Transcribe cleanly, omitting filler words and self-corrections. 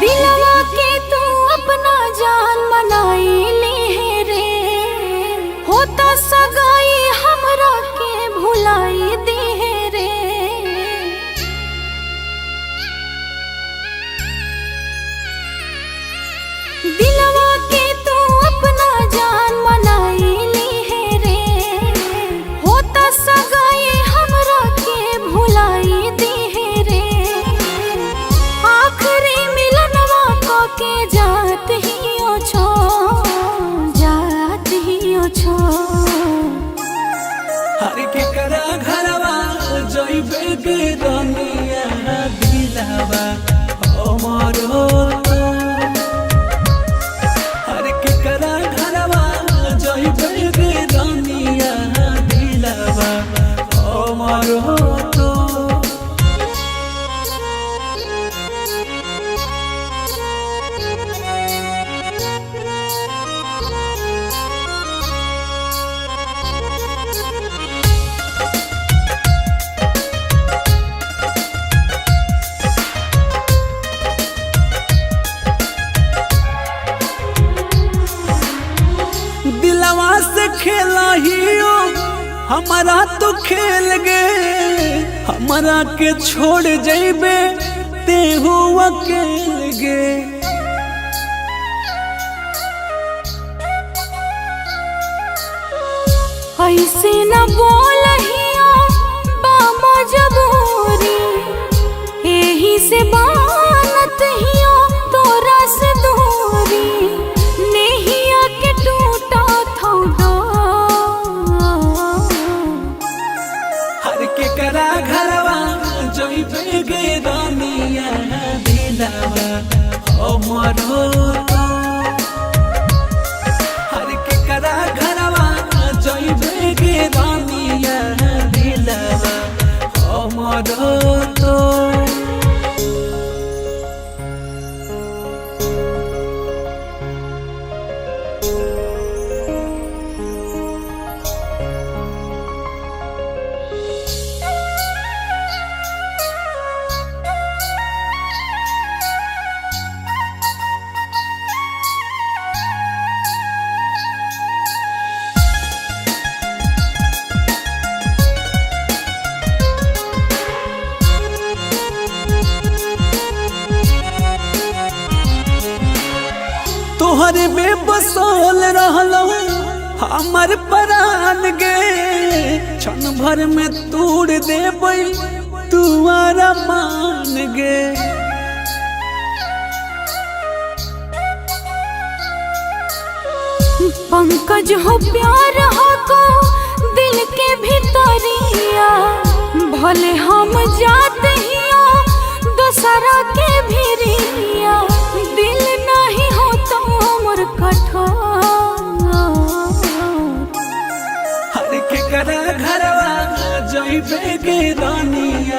दिलवा के तू अपना जान मनाई ली है रे, होता सगाई हमरा के भुलाई दी है रे। दिलवा के तू अपना जान मनाई ली है रे, होता सगाई हमरा के भुलाई दी है रे। आखिरी मिलनवा को के जात ही ओ छो, जात ही ओ छो। हर के करा घरवा जइबे के दुनिया दिलावा हमरो तो। हर के करा घरवा जइबे के दुनिया दिलावा हमरो तो। दिलवा से खेला हियो हमारा तो खेल गे, हमारा के छोड़ जइबे तेहू अकेल गे। ऐसे न बोलहियो बा मजबूरी, एही से बानत हियो तोरा से दूरी। नेहिया के टूटा थौ दो, हर के करा घरवा जइबे गे दुनिया दिलावा हमरो तो। हर के करा घरवा जइबे गे दुनिया दिलावा हमरो तो। तोहरे में बसल रहलो हमर प्राण गे, क्षण भर में तोड़ देबै तुआरा मान गे। पंकज हो प्यार हो को दिल के भीतरिया, भले हम जाते हियो दोसरा के भिरिया। दिल नहीं हो तो मोर कठोर, हर के करा घरवा जइबे गे दुनिया